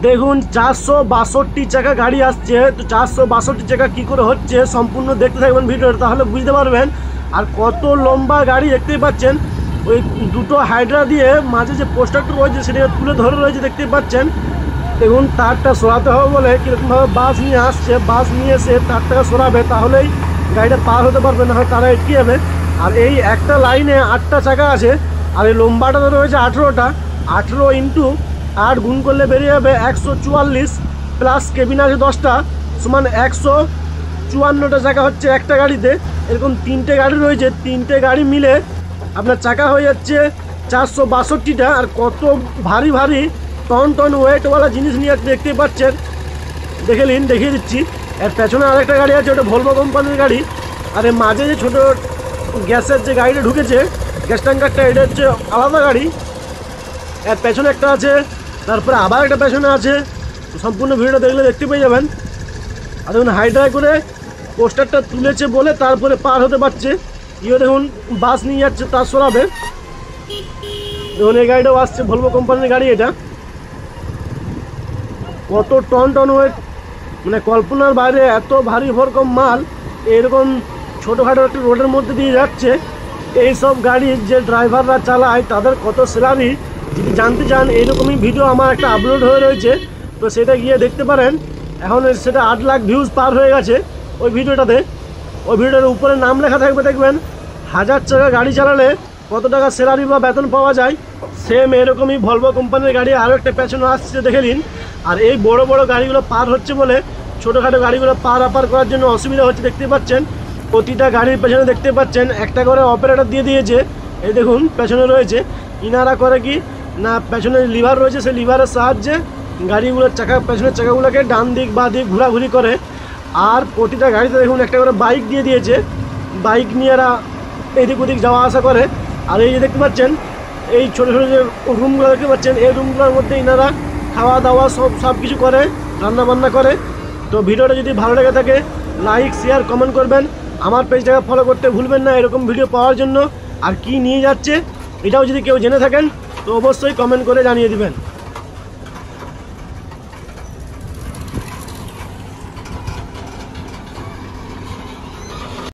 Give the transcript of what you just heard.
দেখুন 462 চাকা গাড়ি আসছে। তো 462 চাকা কী করে হচ্ছে সম্পূর্ণ দেখতে থাকবেন ভিডিওটা, তাহলে বুঝতে পারবেন। আর কত লম্বা গাড়ি দেখতেই পাচ্ছেন, ওই দুটো হাইড্রা দিয়ে মাঝে যে পোস্টারটা রয়েছে সেটা তুলে ধরে রয়েছে দেখতেই পাচ্ছেন। দেখুন তারটা সরাতে হবে বলে কীরকমভাবে বাস নিয়ে আসছে, বাস নিয়ে এসে তারটাকে সরাবে, তাহলেই গাড়িটা পার হতে পারবে, না হয় তারা এটকে যাবে। আর এই একটা লাইনে 8টা চাকা আছে, আর এই লম্বাটা তো রয়েছে 18টা। 18 ইন্টু 8 গুণ করলে বেরিয়ে যাবে 144, প্লাস কেবিন আছে 10টা, সমান 154টা চাকা হচ্ছে একটা গাড়িতে। এরকম 3টে গাড়ি রয়েছে, 3টে গাড়ি মিলে আপনার চাকা হয়ে যাচ্ছে 462টা। আর কত ভারী ভারী টন টন ওয়েটওয়ালা জিনিস নিয়ে দেখতেই পাচ্ছেন। দেখে নিন, দেখিয়ে দিচ্ছি। এর পেছনে আরেকটা গাড়ি আছে, ওটা ভলভো কোম্পানির গাড়ি। আর এর মাঝে যে ছোটো গ্যাসের যে গাড়িটা ঢুকেছে, গ্যাস ট্যাঙ্কারটা, এটা হচ্ছে আলাদা গাড়ি। এর পেছনে একটা আছে, তারপরে আবার একটা পেছনে আছে। সম্পূর্ণ ভিডিওটা দেখলে দেখতে পেয়ে যাবেন। আর দেখুন হাইড্রায় করে পোস্টারটা তুলেছে বলে তারপরে পার হতে পারছে। ইয়ে দেখুন বাস নিয়ে যাচ্ছে, তার সরাবে। দেখুন এই গাড়িটাও আসছে, ভলভো কোম্পানির গাড়ি। এটা কত টন টন ওয়েট, মানে কল্পনার বাইরে। এত ভারী ভরকম মাল এরকম ছোটোখাটো একটা রোডের মধ্যে দিয়ে যাচ্ছে। এই সব গাড়ির যে ড্রাইভাররা চালায় তাদের কত স্যালারি, যদি জানতে চান এইরকমই ভিডিও আমার একটা আপলোড হয়ে রয়েছে, তো সেটা গিয়ে দেখতে পারেন। এখন সেটা 8 লাখ ভিউজ পার হয়ে গেছে ওই ভিডিওটাতে। ওই ভিডিওটার উপরে নাম লেখা থাকবে, দেখবেন 1000 চাকা গাড়ি চালালে কত টাকা স্যালারি বা বেতন পাওয়া যায়। সেম এরকমই ভলভো কোম্পানির গাড়ি আরও একটা পেছনে আসছে, দেখে নিন। আর এই বড় বড় গাড়িগুলো পার হচ্ছে বলে ছোটোখাটো গাড়িগুলো পারাপার করার জন্য অসুবিধা হচ্ছে দেখতে পাচ্ছেন। প্রতিটা গাড়ির পেছনে দেখতে পাচ্ছেন একটা করে অপারেটর দিয়ে দিয়েছে। এই দেখুন পেছনে রয়েছে, ইনারা করে কি না, পেছনে লিভার রয়েছে, সেই লিভারের সাহায্যে গাড়িগুলোর চাকা, পেছনের চাকাগুলোকে ডান দিক বা দিক ঘোরাঘুরি করে। আর প্রতিটা গাড়িতে দেখুন একটা করে বাইক দিয়ে দিয়েছে, বাইক নিয়ে এরা এদিক ওদিক যাওয়া আসা করে। আর এই যে দেখতে পাচ্ছেন এই ছোটো ছোটো যে রুমগুলো দেখতে পাচ্ছেন, এই রুমগুলোর মধ্যে ইনারা খাওয়া দাওয়া সব কিছু করে, রান্না বান্না করে। তো ভিডিওটা যদি ভালো লেগে থাকে লাইক শেয়ার কমেন্ট করবেন। আমার পেজটাকে ফলো করতে ভুলবেন না এরকম ভিডিও পাওয়ার জন্য। আর কি নিয়ে যাচ্ছে এটাও যদি কেউ জেনে থাকেন তো অবশ্যই কমেন্ট করে জানিয়ে দিবেন।